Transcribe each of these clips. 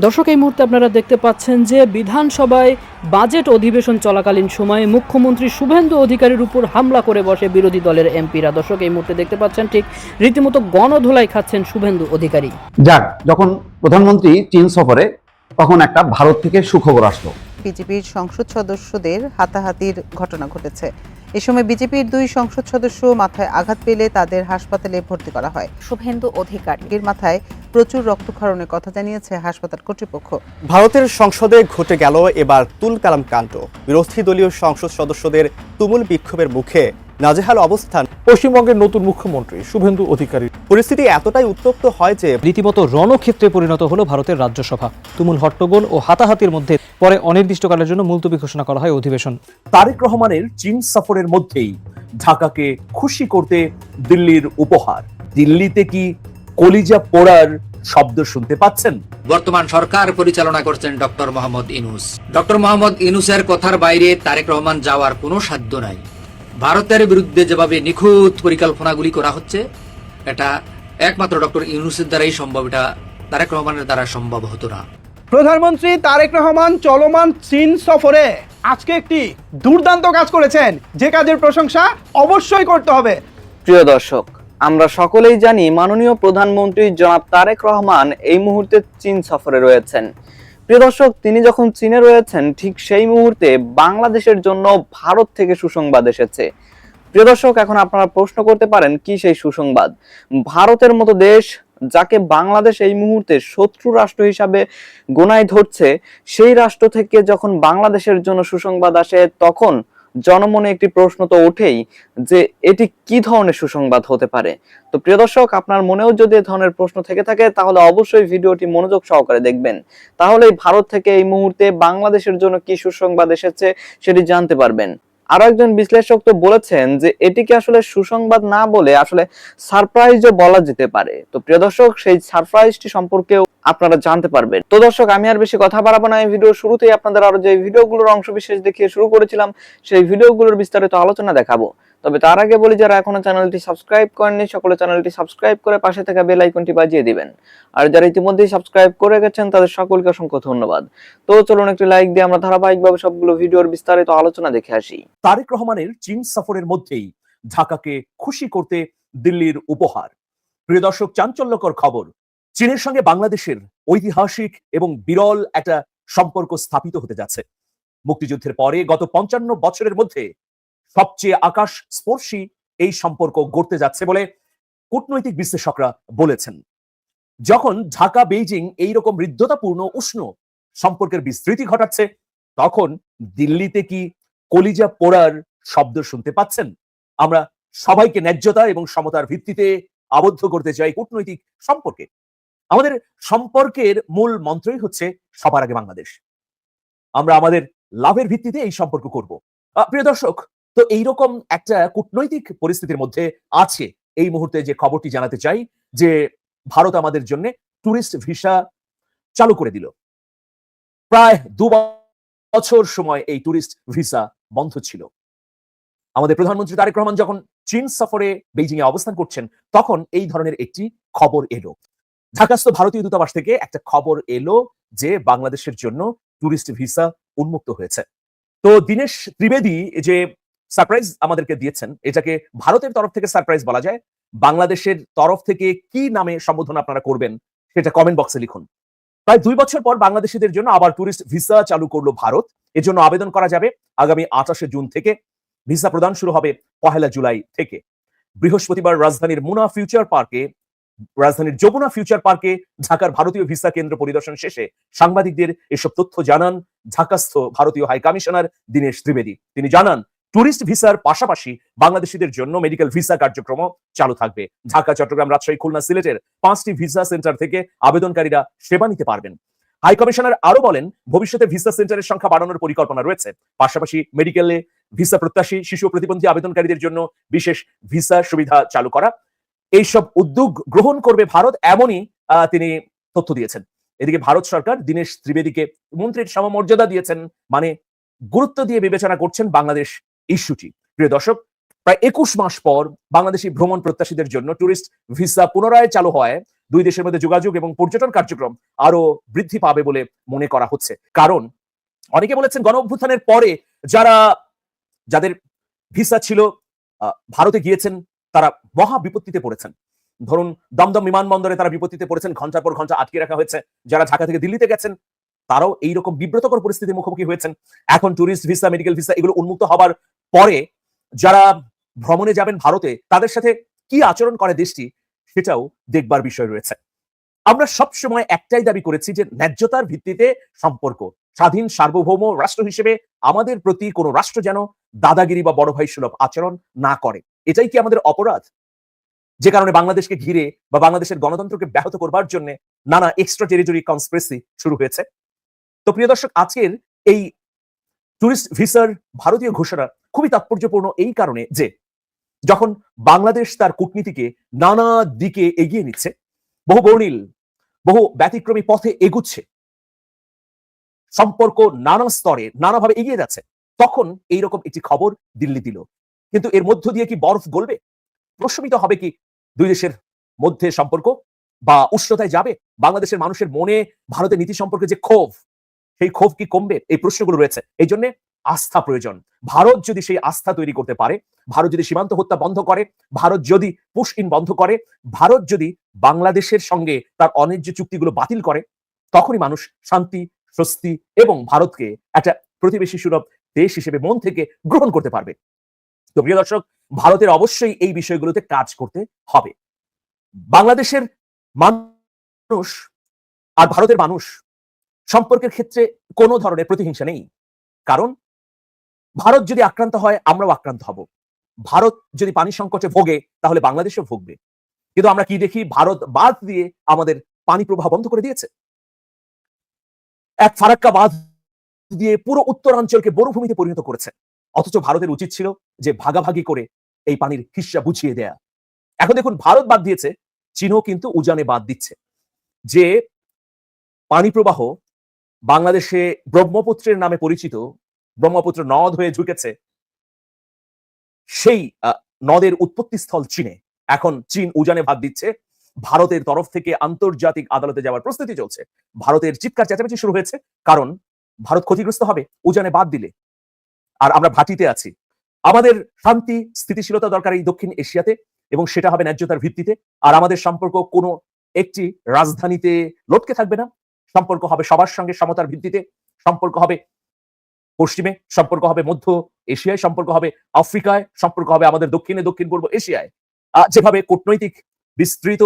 দর্শক, এই মুহূর্তে আপনারা দেখতে পাচ্ছেন যে বিধানসভায় বাজেট অধিবেশন চলাকালীন সময়ে মুখ্যমন্ত্রী শুভেন্দু অধিকারীর উপর হামলা করে বসে বিরোধী দলের এমপিরা। দর্শক, এই মুহূর্তে দেখতে পাচ্ছেন ঠিক রীতিমতো গণধোলাই খাচ্ছেন শুভেন্দু অধিকারী। যাক, যখন প্রধানমন্ত্রী চীন সফরে তখন একটা ভারত থেকে সুখবর আসলো। বিজেপির সংসদ সদস্যদের হাতাহাতির ঘটনা ঘটেছে। এ সময় বিজেপির দুই সংসদ সদস্য মাথায় আঘাত পেলে তাদের হাসপাতালে ভর্তি করা হয়। শুভেন্দু অধিকারীর মাথায় প্রচুর রক্তক্ষরণের কথা জানিয়েছে হাসপাতাল কর্তৃপক্ষ। ভারতের সংসদে ঘটে গেল এবার তুলকালাম কাণ্ড। বিরোধী দলীয় সংসদ সদস্যদের তুমুল বিক্ষোভের মুখে নাজেহাল অবস্থান পশ্চিমবঙ্গের নতুন মুখ্যমন্ত্রী শুভেন্দু অধিকারী। পরিস্থিতি এতটাই উত্তপ্ত হয় যে রীতিমতো রণক্ষেত্রে পরিণত হলো ভারতের রাজ্যসভা। তুমুল হট্টগোল ও হাতাহাতির মধ্যে পরে অনির্দিষ্টকালের জন্য মুলতবি ঘোষণা করা হয় অধিবেশন। তারেক রহমানের চীন সফরের মধ্যেই ঢাকাকে খুশি করতে দিল্লির উপহার। দিল্লিতে কি কলিজা পোড়ার শব্দ শুনতে পাচ্ছেন? বর্তমান সরকার পরিচালনা করছেন ডক্টর মোহাম্মদ ইউনূস। ডক্টর মোহাম্মদ ইউনূসের কথার বাইরে তারেক রহমান যাওয়ার কোনো সাধ্য নাই। ভারতের বিরুদ্ধে যেভাবে নিখুঁত পরিকল্পনাগুলি করা হচ্ছে, এটা একমাত্র ডক্টর ইউনূসের দ্বারাই সম্ভব, এটা তারেক রহমানের দ্বারা সম্ভব হতো না। প্রধানমন্ত্রী তারেক রহমান চলমান চীন সফরে আজকে একটি দুর্দান্ত কাজ করেছেন, যে কাজের প্রশংসা অবশ্যই করতে হবে। প্রিয় দর্শক, আমরা সকলেই জানি মাননীয় প্রধানমন্ত্রী জনাব তারেক রহমান এই মুহূর্তে চীন সফরে রয়েছেন। প্রিয় দর্শক, তিনি যখন চীনে রয়েছেন ঠিক সেই মুহূর্তে বাংলাদেশের জন্য ভারত থেকে সুসংবাদ এসেছে। প্রিয় দর্শক, এখন আপনারা প্রশ্ন করতে পারেন কি সেই সুসংবাদ? ভারতের মতো দেশ, যাকে বাংলাদেশ এই মুহূর্তে শত্রু রাষ্ট্র হিসাবে গোনায় ধরছে, সেই রাষ্ট্র থেকে যখন বাংলাদেশের জন্য সুসংবাদ আসে, তখন জনমনে একটি প্রশ্ন তো ওঠেই যে এটি কি ধরনের সুসংবাদ হতে পারে। তো প্রিয় দর্শক, আপনার মনেও যদি এই ধরনের প্রশ্ন থেকে থাকে তাহলে অবশ্যই ভিডিওটি মনোযোগ সহকারে দেখবেন। তাহলেই ভারত থেকে এই মুহূর্তে বাংলাদেশের জন্য কি সুসংবাদ এসেছে সেটি জানতে পারবেন। আরো একজন বিশ্লেষক তো বলেছেন যে এটিকে আসলে সুসংবাদ না বলে আসলে সারপ্রাইজও বলা যেতে পারে। তো প্রিয় দর্শক, সেই সারপ্রাইজটি সম্পর্কেও আপনারা জানতে পারবেন। তো দর্শক, আমি আর বেশি কথা বাড়াবো না। এই ভিডিও শুরুতেই আপনাদের আরো যে ভিডিওগুলোর অংশ বিশেষ দেখিয়ে শুরু করেছিলাম, সেই ভিডিওগুলোর বিস্তারিত আলোচনা দেখাবো। তবে তার আগে বলি, যারা এখনো চ্যানেলটি সাবস্ক্রাইব করেননি সকলে চ্যানেলটি সাবস্ক্রাইব করে পাশে থাকা বেল আইকনটি বাজিয়ে দিবেন। আর যারা ইতিমধ্যেই সাবস্ক্রাইব করে গেছেন তাদের সকলকে অসংখ্য ধন্যবাদ। তো চলুন একটি লাইক দিয়ে আমরা ধারাবাহিকভাবে সবগুলো ভিডিওর বিস্তারিত আলোচনা দেখে আসি। তারেক রহমানের চীন সফরের মধ্যেই ঢাকাকে খুশি করতে দিল্লির উপহার। প্রিয় দর্শক, চাঞ্চল্যকর খবর। চীনের সঙ্গে বাংলাদেশের ঐতিহাসিক এবং বিরল একটা সম্পর্ক স্থাপিত হতে যাচ্ছে। মুক্তিযুদ্ধের পরে গত 55 বছরের মধ্যে সবচেয়ে আকাশ স্পর্শী এই সম্পর্ক গড়তে যাচ্ছে বলে কূটনৈতিক বিশ্লেষকরা বলেছেন। যখন ঢাকা বেইজিং এইরকম হৃদ্যতাপূর্ণ উষ্ণ সম্পর্কের বিস্তৃতি ঘটাচ্ছে, তখন দিল্লিতে কি কলিজা পোড়ার শব্দ শুনতে পাচ্ছেন? আমরা সবাইকে ন্যায্যতা এবং সমতার ভিত্তিতে আবদ্ধ করতে চাই কূটনৈতিক সম্পর্কে। আমাদের সম্পর্কের মূল মন্ত্রই হচ্ছে সবার আগে বাংলাদেশ। আমরা আমাদের লাভের ভিত্তিতে এই সম্পর্ক করব। প্রিয় দর্শক, তো এইরকম একটা কূটনৈতিক পরিস্থিতির মধ্যে আছে এই মুহূর্তে যে খবরটি জানাতে চাই যে ভারত আমাদের জন্য টুরিস্ট ভিসা চালু করে দিল। প্রায় 2 বছর সময় এই টুরিস্ট ভিসা বন্ধ ছিল। আমাদের প্রধানমন্ত্রী তারেক রহমান যখন চীন সফরে বেইজিং এ অবস্থান করছেন, তখন এই ধরনের একটি খবর এলো। ঢাকাস্থ ভারতীয় দূতাবাস থেকে একটা খবর এলো যে বাংলাদেশের জন্য টুরিস্ট ভিসা উন্মুক্ত হয়েছে। তো দীনেশ ত্রিবেদী যে সারপ্রাইজ আমাদেরকে দিয়েছেন, এটাকে ভারতের তরফ থেকে সারপ্রাইজ বলা যায়। বাংলাদেশের তরফ থেকে কি নামে সম্বোধন আপনারা করবেন সেটা কমেন্ট বক্সে লিখুন। প্রায় 2 বছর পর বাংলাদেশিদের জন্য আবার টুরিস্ট ভিসা চালু করলো ভারত। এর জন্য আবেদন করা যাবে আগামী 28 জুন থেকে। ভিসা প্রদান শুরু হবে 1 জুলাই থেকে। বৃহস্পতিবার রাজধানীর যমুনা ফিউচার পার্কে ঢাকার ভারতীয় ভিসা কেন্দ্র পরিদর্শন শেষে সাংবাদিকদের এসব তথ্য জানান ঢাকাস্থ ভারতীয় হাই কমিশনার দীনেশ ত্রিবেদী। তিনি জানান, টুরিস্ট ভিসার পাশাপাশি বাংলাদেশিদের জন্য মেডিকেল ভিসা কার্যক্রম চালু থাকবে। ঢাকা, চট্টগ্রাম, রাজশাহী, খুলনা, সিলেটের 5টি ভিসা সেন্টার থেকে আবেদনকারীরা সেবা নিতে পারবেন। হাই কমিশনার আরো বলেন, ভবিষ্যতে ভিসা সেন্টারের সংখ্যা বাড়ানোর পরিকল্পনা রয়েছে। পাশাপাশি মেডিকেলে ভিসা প্রত্যাশী, শিশু প্রতিবন্ধী আবেদনকারীদের জন্য বিশেষ ভিসা সুবিধা চালু করা, এইসব উদ্যোগ গ্রহণ করবে ভারত, এমনই তিনি তথ্য দিয়েছেন। এদিকে ভারত সরকার দীনেশ ত্রিবেদীকে মন্ত্রীর সমমর্যাদা দিয়েছেন, মানে গুরুত্ব দিয়ে বিবেচনা করছেন বাংলাদেশ ইস্যুটি। প্রিয় দর্শক, প্রায় 21 মাস পর বাংলাদেশি ভ্রমণ প্রত্যাশীদের জন্য ট্যুরিস্ট ভিসা পুনরায় চালু হয় দুই দেশের মধ্যে যোগাযোগ এবং পর্যটন কার্যক্রম আরো বৃদ্ধি পাবে বলে মনে করা হচ্ছে। কারণ অনেকে বলেছেন গণ অভ্যুত্থানের পরে যাদের ভিসা ছিল ভারতে গিয়েছেন তারা মহা বিপত্তিতে পড়েছেন। ধরুন দমদম বিমানবন্দরে তারা বিপত্তিতে পড়েছেন, ঘন্টার পর ঘন্টা আটকে রাখা হয়েছে। যারা ঢাকা থেকে দিল্লিতে গেছেন তারাও এইরকম বিব্রতকর পরিস্থিতির মুখোমুখি হয়েছেন। এখন ট্যুরিস্ট ভিসা, মেডিকেল ভিসা এগুলো উন্মুক্ত হবার পরে যারা ভ্রমণে যাবেন ভারতে, তাদের সাথে কি আচরণ করে দেশটি সেটাও দেখবার বিষয় রয়েছে। আমরা সবসময় একটাই দাবি করেছি যে ন্যায্যতার ভিত্তিতে সম্পর্ক, স্বাধীন সার্বভৌম রাষ্ট্র হিসেবে আমাদের প্রতি কোনো রাষ্ট্র যেন দাদাগিরি বা বড় ভাই সুলভ আচরণ না করে। এটাই কি আমাদের অপরাধ? যে কারণে বাংলাদেশকে ঘিরে বা বাংলাদেশের গণতন্ত্রকে ব্যাহত করবার জন্য নানা এক্সট্রা টেরিটরি কনস্পিরেসি শুরু হয়েছে। তো প্রিয় দর্শক, আজকের এই ট্যুরিস্ট ভিসার ভারতীয় ঘোষণা খুবই তাৎপর্যপূর্ণ এই কারণে যে যখন বাংলাদেশ তার কূটনীতিকে নানা দিকে এগিয়ে নিচ্ছে, বহু বর্ণিল, বহু ব্যতিক্রমী পথে এগুচ্ছে, সম্পর্ক নানা স্তরে নানাভাবে এগিয়ে যাচ্ছে, তখন এইরকম একটি খবর দিল্লি দিল। কিন্তু এর মধ্য দিয়ে কি বরফ গলবে? প্রশমিত হবে কি দুই দেশের মধ্যে সম্পর্ক, বা উষ্ণতায় যাবে? বাংলাদেশের মানুষের মনে ভারতের নীতি সম্পর্কে যে ক্ষোভ, সেই ক্ষোভ কি কমবে? এই প্রশ্নগুলো রয়েছে। এই জন্য আস্থা প্রয়োজন। ভারত যদি সেই আস্থা তৈরি করতে পারে, ভারত যদি সীমান্ত হত্যা বন্ধ করে, ভারত যদি পুশ ইন বন্ধ করে, ভারত যদি বাংলাদেশের সঙ্গে তার অন্যায্য চুক্তিগুলো বাতিল করে, তখনই মানুষ শান্তি, স্বস্তি এবং ভারতকে একটা প্রতিবেশী সুলভ দেশ হিসেবে মন থেকে গ্রহণ করতে পারবে। তো প্রিয় দর্শক, ভারতের অবশ্যই এই বিষয়গুলোতে কাজ করতে হবে। বাংলাদেশের মানুষ আর ভারতের মানুষ সম্পর্কের ক্ষেত্রে কোনো ধরনের প্রতিহিংসা নেই। কারণ ভারত যদি আক্রান্ত হয়, আমরাও আক্রান্ত হব। ভারত যদি পানি সংকটে ভোগে, তাহলে বাংলাদেশও ভুগবে। কিন্তু আমরা কি দেখি? ভারত বাঁধ দিয়ে আমাদের পানি প্রবাহ বন্ধ করে দিয়েছে। এক ফারাক্কা বাঁধ দিয়ে পুরো উত্তরাঞ্চলকে মরুভূমিতে পরিণত করেছে। অথচ ভারতের উচিত ছিল যে ভাগাভাগি করে এই পানির হিস্সা বুঝিয়ে দেয়া। এখন দেখুন, ভারত বাদ দিয়েছে, চীনও কিন্তু উজানে বাদ দিচ্ছে। যে পানি প্রবাহ বাংলাদেশে ব্রহ্মপুত্রের নামে পরিচিত, ব্রহ্মপুত্র নদ হয়ে ঝুঁকেছে, সেই নদের উৎপত্তি স্থল চীনে। এখন চীন উজানে বাদ দিচ্ছে। ভারতের তরফ থেকে আন্তর্জাতিক আদালতে যাওয়ার প্রস্তুতি চলছে। ভারতের চিৎকার চেঁচামেচি শুরু হয়েছে, কারণ ভারত ক্ষতিগ্রস্ত হবে উজানে বাদ দিলে। আর আমরা ভাটিতে আছি। আমাদের শান্তি, স্থিতিশীলতা দরকার এই দক্ষিণ এশিয়াতে, এবং সেটা হবে ন্যায্যতার ভিত্তিতে। আর আমাদের সম্পর্ক কোনো একটি রাজধানীতে লটকে থাকবে না। সম্পর্ক হবে সবার সঙ্গে সমতার ভিত্তিতে। সম্পর্ক হবে পশ্চিমে, সম্পর্ক হবে মধ্য এশিয়ায়, সম্পর্ক হবে আফ্রিকায়, সম্পর্ক হবে আমাদের দক্ষিণে, দক্ষিণ পূর্ব এশিয়ায়। যেভাবে কূটনৈতিক বিস্তৃত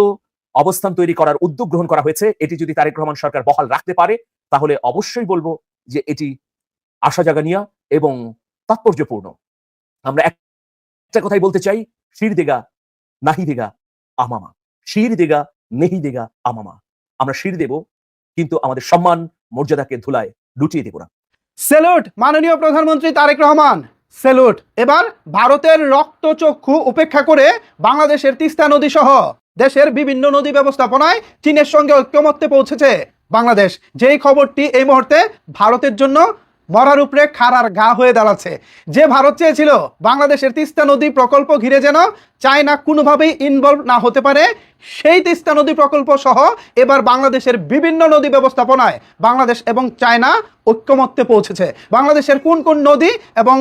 অবস্থান তৈরি করার উদ্যোগ গ্রহণ করা হয়েছে, এটি যদি তারেক রহমান সরকার বহাল রাখতে পারে, তাহলে অবশ্যই বলবো যে এটি আশা জাগানিয়া এবং তাৎপর্যপূর্ণ। আমরা একটা কথাই বলতে চাই, শির দেগা নাহি দেগা আমামা, শির দেগা নেহি দেগা আমামা। আমরা শির দেব, কিন্তু আমাদের সম্মান মর্যাদাকে ধুলায় লুটিয়ে দেব না। স্যালুট মাননীয় প্রধানমন্ত্রী তারেক রহমান, স্যালুট। এবার ভারতের রক্তচক্ষু উপেক্ষা করে বাংলাদেশের তিস্তা নদী সহ দেশের বিভিন্ন নদী ব্যবস্থাপনায় চীনের সঙ্গে ঐক্যমত্যে পৌঁছেছে বাংলাদেশ। যেই খবরটি এই মুহূর্তে ভারতের জন্য মরার উপরে খাড়ার ঘা হয়ে দাঁড়াচ্ছে। যে ভারত চেয়েছিল বাংলাদেশের তিস্তা নদী প্রকল্প ঘিরে যেন চায়না কোনোভাবেই ইনভলভ না হতে পারে, সেই তিস্তা নদী প্রকল্প সহ এবার বাংলাদেশের বিভিন্ন নদী ব্যবস্থাপনায় বাংলাদেশ এবং চায়না ঐক্যমত্যে পৌঁছেছে। বাংলাদেশের কোন কোন নদী এবং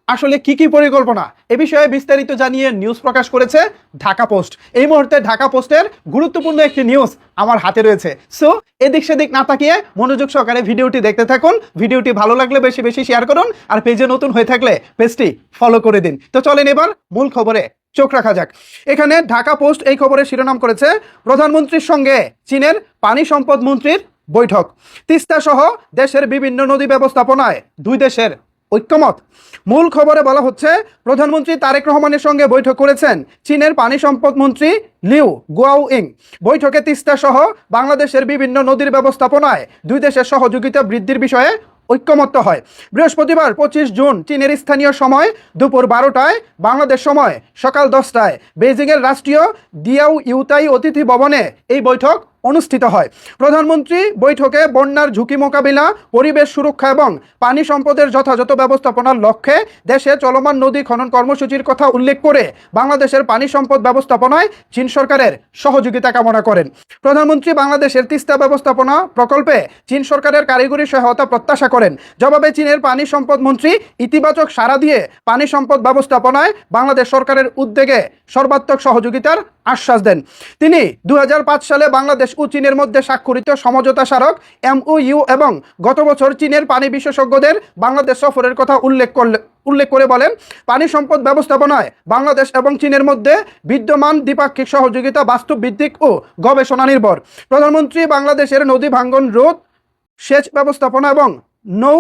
আসলে কি কি পরিকল্পনা, এ বিষয়ে বিস্তারিত জানিয়ে নিউজ প্রকাশ করেছে ঢাকা পোস্ট। এই মুহূর্তে ঢাকা পোস্টের গুরুত্বপূর্ণ একটি নিউজ আমার হাতে রয়েছে। সো এদিক সেদিক না তাকিয়ে মনোযোগ সহকারে ভিডিওটি দেখতে থাকুন। ভিডিওটি ভালো লাগলে বেশি বেশি শেয়ার করুন, আর পেজে নতুন হয়ে থাকলে পেজটি ফলো করে দিন। তো চলেন এবার মূল খবরে চোখ রাখা যাক। এখানে ঢাকা পোস্ট এই খবরের শিরোনাম করেছে, প্রধানমন্ত্রীর সঙ্গে চীনের পানি সম্পদ মন্ত্রীর বৈঠক, তিস্তা সহ দেশের বিভিন্ন নদী ব্যবস্থাপনায় দুই দেশের ঐক্যমত। মূল খবরে বলা হচ্ছে, প্রধানমন্ত্রী তারেক রহমানের সঙ্গে বৈঠক করেছেন চীনের পানি সম্পদ মন্ত্রী লিউ গুয়াওইং। বৈঠকে তিস্তা সহ বাংলাদেশের বিভিন্ন নদীর ব্যবস্থাপনায় দুই দেশের সহযোগিতা বৃদ্ধির বিষয়ে ঐক্যমত্য হয়। বৃহস্পতিবার 25 জুন চীনের স্থানীয় সময় দুপুর 12টায়, বাংলাদেশ সময় সকাল 10টায় বেইজিংয়ের রাষ্ট্রীয় দিয়াও ইউতাই অতিথি ভবনে এই বৈঠক অনুষ্ঠিত হয়। প্রধানমন্ত্রী বৈঠকে বন্যার ঝুঁকি মোকাবিলা, পরিবেশ সুরক্ষা এবং পানি সম্পদের যথাযথ ব্যবস্থাপনার লক্ষ্যে দেশে চলমান নদী খনন কর্মসূচির কথা উল্লেখ করে বাংলাদেশের পানি সম্পদ ব্যবস্থাপনায় চীন সরকারের সহযোগিতা কামনা করেন। প্রধানমন্ত্রী বাংলাদেশের তিস্তা ব্যবস্থাপনা প্রকল্পে চীন সরকারের কারিগরি সহায়তা প্রত্যাশা করেন। জবাবে চীনের পানি সম্পদ মন্ত্রী ইতিবাচক সাড়া দিয়ে পানি সম্পদ ব্যবস্থাপনায় বাংলাদেশ সরকারের উদ্যোগে সর্বাত্মক সহযোগিতার আশ্বাস দেন। তিনি 2005 সালে বাংলাদেশ ও চীনের মধ্যে স্বাক্ষরিত সমঝোতা স্মারক MOU এবং গত বছর চীনের পানি বিশেষজ্ঞদের বাংলাদেশ সফরের কথা উল্লেখ করে বলেন, পানি সম্পদ ব্যবস্থাপনায় বাংলাদেশ এবং চীনের মধ্যে বিদ্যমান দ্বিপাক্ষিক সহযোগিতা বাস্তব ভিত্তিক ও গবেষণা নির্ভর। প্রধানমন্ত্রী বাংলাদেশের নদী ভাঙ্গন রোধ, সেচ ব্যবস্থাপনা এবং নৌ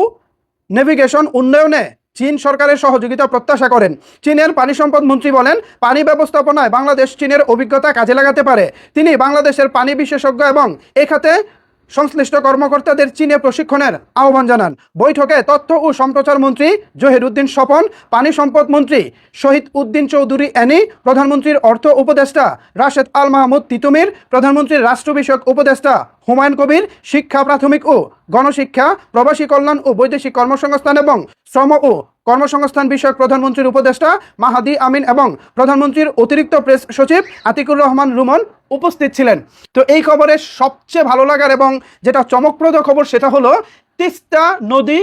নেভিগেশন উন্নয়নে চীন সরকারের সহযোগিতা প্রত্যাশা করেন। চীনের পানি সম্পদ মন্ত্রী বলেন, পানি ব্যবস্থাপনায় বাংলাদেশ চীনের অভিজ্ঞতা কাজে লাগাতে পারে। তিনি বাংলাদেশের পানি বিশেষজ্ঞ এবং এ খাতে সংশ্লিষ্ট কর্মকর্তাদের চীনে প্রশিক্ষণের আহ্বান জানান। বৈঠকে তথ্য ও সম্প্রচার মন্ত্রী জহিরুদ্দিন স্বপন, পানি সম্পদ মন্ত্রী শহীদ উদ্দিন চৌধুরী এনি, প্রধানমন্ত্রীর অর্থ উপদেষ্টা রাশেদ আল মাহমুদ তিতুমির, প্রধানমন্ত্রীর রাষ্ট্র বিষয়ক উপদেষ্টা হুমায়ুন কবির, শিক্ষা প্রাথমিক ও গণশিক্ষা, প্রবাসী কল্যাণ ও বৈদেশিক কর্মসংস্থান এবং শ্রম ও কর্মসংস্থান বিষয়ক প্রধানমন্ত্রীর উপদেষ্টা মাহাদি আমিন এবং প্রধানমন্ত্রীর অতিরিক্ত প্রেস সচিব আতিকুর রহমান রুমন উপস্থিত ছিলেন। তো এই খবরের সবচেয়ে ভালো লাগার এবং যেটা চমকপ্রদ খবর সেটা হলো তিস্তা নদী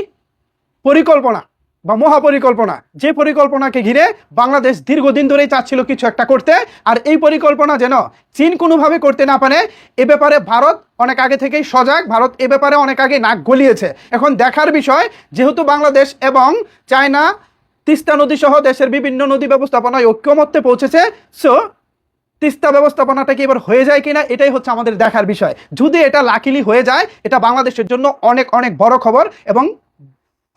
পরিকল্পনা বা মহাপরিকল্পনা, যে পরিকল্পনাকে ঘিরে বাংলাদেশ দীর্ঘদিন ধরেই চাচ্ছিল কিছু একটা করতে, আর এই পরিকল্পনা যেন চীন কোনোভাবে করতে না পারে এ ব্যাপারে ভারত অনেক আগে থেকেই সজাগ। ভারত এ ব্যাপারে অনেক আগে নাক গলিয়েছে। এখন দেখার বিষয়, যেহেতু বাংলাদেশ এবং চায়না তিস্তা নদী সহ দেশের বিভিন্ন নদী ব্যবস্থাপনায় ঐক্যমত্যে পৌঁছেছে, সো তিস্তা ব্যবস্থাপনাটা কি এবার হয়ে যায় কিনা এটাই হচ্ছে আমাদের দেখার বিষয়। যদি এটা লাকিলি হয়ে যায়, এটা বাংলাদেশের জন্য অনেক অনেক বড় খবর এবং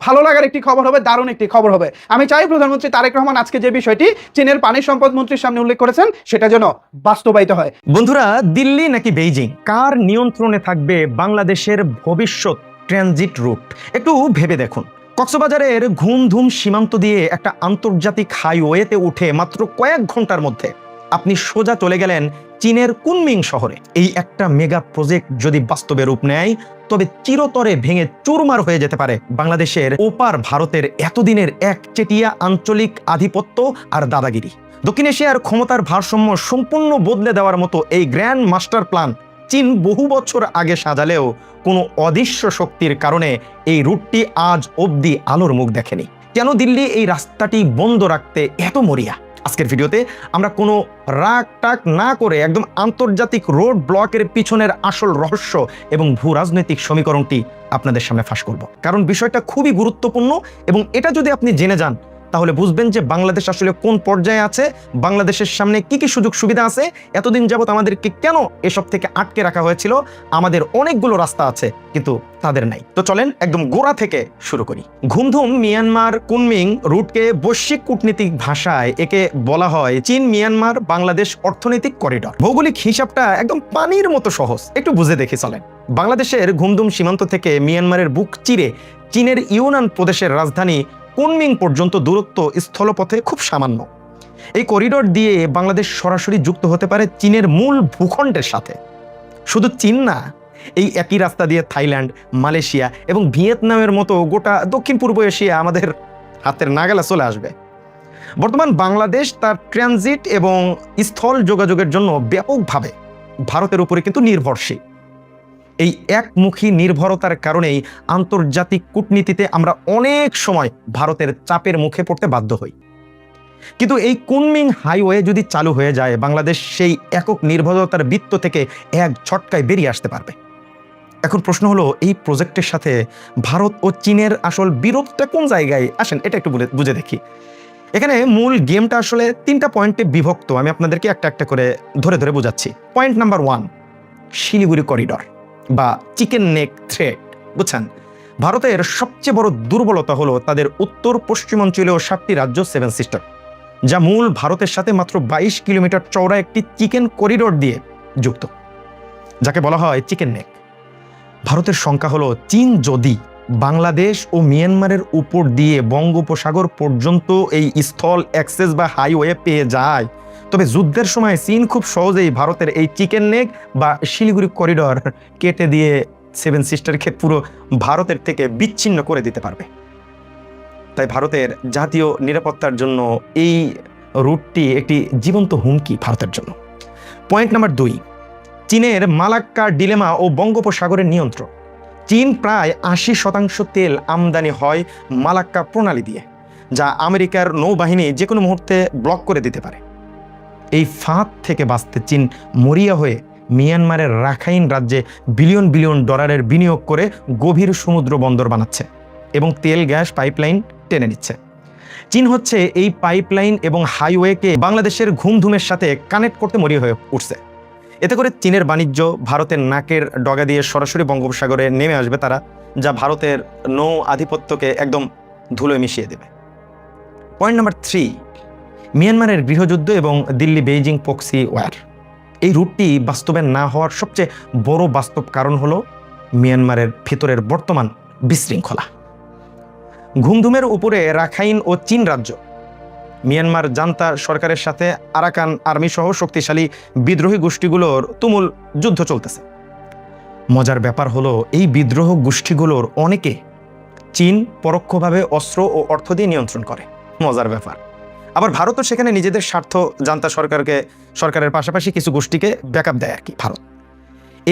ভালো লাগার একটি খবর হবে, দারুণ একটি খবর হবে। আমি চাই প্রধানমন্ত্রী তারেক রহমান আজকে যে বিষয়টি চীনের পানি সম্পদ মন্ত্রীর সামনে উল্লেখ করেছেন সেটা যেন বাস্তবায়িত হয়। বন্ধুরা, দিল্লি নাকি বেইজিং, কার নিয়ন্ত্রণে থাকবে বাংলাদেশের ভবিষ্যৎ ট্রানজিট রুট? একটু ভেবে দেখুন। কক্সবাজারের ঘুমধুম সীমান্ত দিয়ে একটা আন্তর্জাতিক হাইওয়েতে উঠে মাত্র কয়েক ঘন্টার মধ্যে আপনি সোজা চলে গেলেন চীনের কুনমিং শহরে। এই একটা মেগা প্রজেক্ট যদি বাস্তবে রূপ নেয়, তবে চিরতরে ভেঙে চুরমার হয়ে যেতে পারে বাংলাদেশের ওপার ভারতের এতদিনের একচেটিয়া আঞ্চলিক আধিপত্য আর দাদাগিরি। দক্ষিণ এশিয়ার ক্ষমতার ভারসাম্য সম্পূর্ণ বদলে দেওয়ার মতো এই গ্র্যান্ড মাস্টার প্ল্যান চীন বহু বছর আগে সাজালেও কোনো অদৃশ্য শক্তির কারণে এই রুটটি আজ অবধি আলোর মুখ দেখেনি। কেন দিল্লি এই রাস্তাটি বন্ধ রাখতে এত মরিয়া? আজকের ভিডিওতে আমরা কোনো রাগ টাক না করে একদম আন্তর্জাতিক রোড ব্লকের পিছনের আসল রহস্য এবং ভূ রাজনৈতিক সমীকরণটি আপনাদের সামনে ফাঁস করব। কারণ বিষয়টা খুবই গুরুত্বপূর্ণ এবং এটা যদি আপনি জেনে যান তাহলে বুঝবেন যে বাংলাদেশ আসলে কোন পর্যায়ে আছে, বাংলাদেশের সামনে কি কি সুযোগ সুবিধা আছে, এতদিন যাবত আমাদেরকে কেন এসব থেকে আটকে রাখা হয়েছিল। আমাদের অনেকগুলো রাস্তা আছে কিন্তু তাদের নাই। তো চলেন একদম গোড়া থেকে শুরু করি। ঘুমধুম মিয়ানমার কুনমিং রুটকে বৈশ্বিক কূটনীতিক ভাষায় একে বলা হয় চীন মিয়ানমার বাংলাদেশ অর্থনৈতিক করিডর। ভৌগোলিক হিসাবটা একদম পানির মতো সহজ, একটু বুঝে দেখে চলেন। বাংলাদেশের ঘুমধুম সীমান্ত থেকে মিয়ানমারের বুক চিরে চীনের ইউনান প্রদেশের রাজধানী কুনমিং পর্যন্ত দূরত্ব স্থলপথে খুব সামান্য। এই করিডোর দিয়ে বাংলাদেশ সরাসরি যুক্ত হতে পারে চীনের মূল ভূখণ্ডের সাথে। শুধু চীন না, এই একই রাস্তা দিয়ে থাইল্যান্ড, মালয়েশিয়া এবং ভিয়েতনামের মতো গোটা দক্ষিণ পূর্ব এশিয়া আমাদের হাতের নাগালে চলে আসবে। বর্তমান বাংলাদেশ তার ট্রানজিট এবং স্থল যোগাযোগের জন্য ব্যাপকভাবে ভারতের উপরে কিন্তু নির্ভরশীল। এই একমুখী নির্ভরতার কারণেই আন্তর্জাতিক কূটনীতিতে আমরা অনেক সময় ভারতের চাপের মুখে পড়তে বাধ্য হই। কিন্তু এই কুনমিং হাইওয়ে যদি চালু হয়ে যায়, বাংলাদেশ সেই একক নির্ভরতার বৃত্ত থেকে এক ঝটকায় বেরিয়ে আসতে পারবে। এখন প্রশ্ন হলো, এই প্রজেক্টের সাথে ভারত ও চীনের আসল বিরোধটা কোন জায়গায়? আসেন এটা একটু বুঝে দেখি। এখানে মূল গেমটা আসলে 3টা পয়েন্টে বিভক্ত। আমি আপনাদেরকে একটা একটা করে ধরে ধরে বোঝাচ্ছি। পয়েন্ট নাম্বার 1, শিলিগুড়ি করিডর বা চিকেন নেক থ্রেট। বুঝছেন, ভারতের সবচেয়ে বড় দুর্বলতা হলো তাদের উত্তর পশ্চিমাঞ্চলীয় 7টি রাজ্য 7 সিস্টার, যা মূল ভারতের সাথে মাত্র 22 কিলোমিটার চওড়া একটি চিকেন করিডর দিয়ে যুক্ত, যাকে বলা হয় চিকেন নেক। ভারতের শঙ্কা হলো, চীন যদি বাংলাদেশ ও মিয়ানমারের উপর দিয়ে বঙ্গোপসাগর পর্যন্ত এই স্থল অ্যাক্সেস বা হাইওয়ে পেয়ে যায়, তবে যুদ্ধের সময় চীন খুব সহজেই ভারতের এই চিকেন নেক বা শিলিগুড়ি করিডর কেটে দিয়ে সেভেন সিস্টারকে পুরো ভারতের থেকে বিচ্ছিন্ন করে দিতে পারবে। তাই ভারতের জাতীয় নিরাপত্তার জন্য এই রুটটি একটি জীবন্ত হুমকি ভারতের জন্য। পয়েন্ট নাম্বার 2, চীনের মালাক্কা ডিলেমা ও বঙ্গোপসাগরের নিয়ন্ত্রণ। চীন প্রায় 80% তেল আমদানি হয় মালাক্কা প্রণালী দিয়ে, যা আমেরিকার নৌবাহিনী যে কোনো মুহূর্তে ব্লক করে দিতে পারে। এই ফাঁদ থেকে বাঁচতে চীন মরিয়া হয়ে মিয়ানমারের রাখাইন রাজ্যে বিলিয়ন বিলিয়ন ডলারের বিনিয়োগ করে গভীর সমুদ্র বন্দর বানাচ্ছে এবং তেল গ্যাস পাইপলাইন টেনে নিচ্ছে। চীন হচ্ছে এই পাইপলাইন এবং হাইওয়েকে বাংলাদেশের ঘুমধুমের সাথে কানেক্ট করতে মরিয়া হয়ে উঠছে। এতে করে চীনের বাণিজ্য ভারতের নাকের ডগা দিয়ে সরাসরি বঙ্গোপসাগরে নেমে আসবে তারা, যা ভারতের নৌ আধিপত্যকে একদম ধুলোয় মিশিয়ে দেবে। পয়েন্ট নাম্বার 3, মিয়ানমারের গৃহযুদ্ধ এবং দিল্লি বেইজিং প্রক্সি ওয়্যার। এই রুটটি বাস্তবায়ন না হওয়ার সবচেয়ে বড় বাস্তব কারণ হলো মিয়ানমারের ভেতরের বর্তমান বিশৃঙ্খলা। ঘুমধুমের উপরে রাখাইন ও চীন রাজ্য, মিয়ানমার জান্তা সরকারের সাথে আরাকান আর্মি সহ শক্তিশালী বিদ্রোহী গোষ্ঠীগুলোর তুমুল যুদ্ধ চলতেছে। মজার ব্যাপার হলো এই বিদ্রোহ গোষ্ঠীগুলোর অনেকে চীন পরোক্ষভাবে অস্ত্র ও অর্থ দিয়ে নিয়ন্ত্রণ করে। মজার ব্যাপার। আবার ভারতও সেখানে নিজেদের স্বার্থ জান্তা সরকারের পাশাপাশি কিছু গোষ্ঠীকে ব্যাকআপ দেয় আর কি ভারত।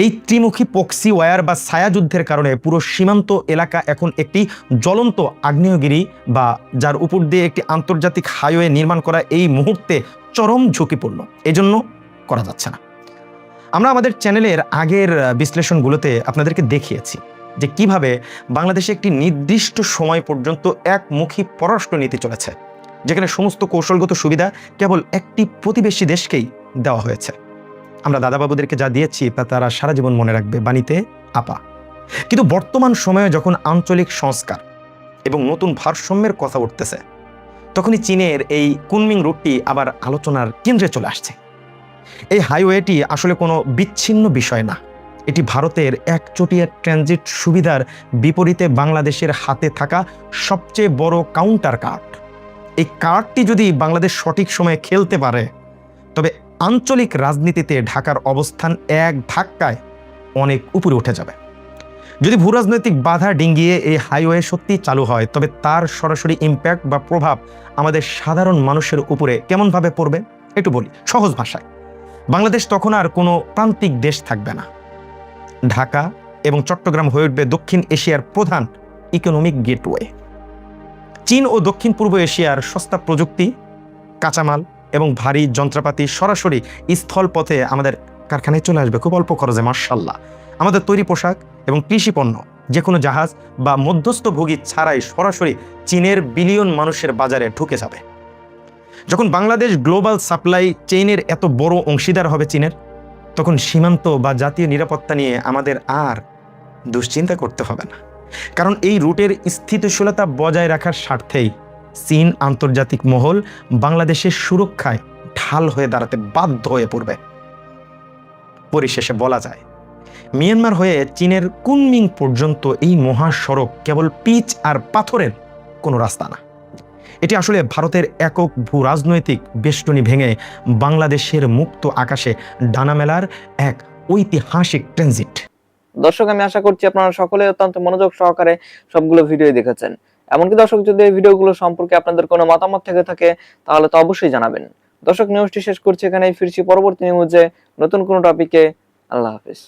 এই ত্রিমুখী প্রক্সি ওয়্যার বা ছায়াযুদ্ধের কারণে পুরো সীমান্ত এলাকা এখন একটি জ্বলন্ত আগ্নেয়গিরি বা যার উপর দিয়ে একটি আন্তর্জাতিক হাইওয়ে নির্মাণ করা এই মুহূর্তে চরম ঝুঁকিপূর্ণ, এজন্য করা যাচ্ছে না। আমরা আমাদের চ্যানেলের আগের বিশ্লেষণগুলোতে আপনাদেরকে দেখিয়েছি যে কিভাবে বাংলাদেশে একটি নির্দিষ্ট সময় পর্যন্ত একমুখী পররাষ্ট্রনীতি চলেছে, যেখানে সমস্ত কৌশলগত সুবিধা কেবল একটি প্রতিবেশী দেশকেই দেওয়া হয়েছে। আমরা দাদাবাবুদেরকে যা দিয়েছি তা তারা সারা জীবন মনে রাখবে, বাণীতে আপা। কিন্তু বর্তমান সময়ে যখন আঞ্চলিক সংস্কার এবং নতুন ভারসাম্যের কথা উঠতেছে, তখনই চীনের এই কুনমিং রুটটি আবার আলোচনার কেন্দ্রে চলে আসছে। এই হাইওয়েটি আসলে কোনো বিচ্ছিন্ন বিষয় না, এটি ভারতের একচটিয়া ট্রানজিট সুবিধার বিপরীতে বাংলাদেশের হাতে থাকা সবচেয়ে বড় কাউন্টার কার্ড। এই কার্ডটি যদি বাংলাদেশ সঠিক সময়ে খেলতে পারে, তবে আঞ্চলিক রাজনীতিতে ঢাকার অবস্থান এক ধাক্কায় অনেক উপরে উঠে যাবে। যদি ভূরাজনৈতিক বাধা ডিঙ্গিয়ে এই হাইওয়ে সত্যি চালু হয়, তবে তার সরাসরি ইম্প্যাক্ট বা প্রভাব আমাদের সাধারণ মানুষের উপরে কেমনভাবে পড়বে একটু বলি সহজ ভাষায়। বাংলাদেশ তখন আর কোনো প্রান্তিক দেশ থাকবে না। ঢাকা এবং চট্টগ্রাম হয়ে উঠবে দক্ষিণ এশিয়ার প্রধান ইকোনমিক গেটওয়ে। চীন ও দক্ষিণ পূর্ব এশিয়ার সস্তা প্রযুক্তি, কাঁচামাল এবং ভারী যন্ত্রপাতি সরাসরি স্থলপথে আমাদের কারখানায় চলে আসবে খুব অল্প খরচে। মাশাআল্লাহ, আমাদের তৈরি পোশাক এবং কৃষি পণ্য যে কোনো জাহাজ বা মধ্যস্থভোগী ছাড়াই সরাসরি চীনের বিলিয়ন মানুষের বাজারে ঢুকে যাবে। যখন বাংলাদেশ গ্লোবাল সাপ্লাই চেইনের এত বড় অংশীদার হবে চীনের, তখন সীমান্ত বা জাতীয় নিরাপত্তা নিয়ে আমাদের আর দুশ্চিন্তা করতে হবে না। কারণ এই রুটের স্থিতিশীলতা বজায় রাখার স্বার্থেই চীন আন্তর্জাতিক মহল বাংলাদেশের সুরক্ষায় ঢাল হয়ে দাঁড়াতে বাধ্য হয়ে পড়বে। পরিশেষে বলা যায়, মিয়ানমার হয়ে চীনের কুনমিং পর্যন্ত এই মহাসড়ক কেবল পিচ আর পাথরের কোনো রাস্তা না, এটি আসলে ভারতের একক ভূ রাজনৈতিক বেষ্টনী ভেঙে বাংলাদেশের মুক্ত আকাশে ডানা মেলার এক ঐতিহাসিক ট্রানজিট। দর্শক, আমি আশা করছি আপনারা সকলে অত্যন্ত মনোযোগ সহকারে সবগুলো ভিডিও দেখেছেন। এমনকি দর্শক, যদি এই ভিডিওগুলো সম্পর্কে আপনাদের কোনো মতামত থেকে থাকে তাহলে তো অবশ্যই জানাবেন। দর্শক, নিউজটি শেষ করছি এখানেই, ফিরছি পরবর্তী নিউজে নতুন কোনো টপিকে। আল্লাহ হাফেজ।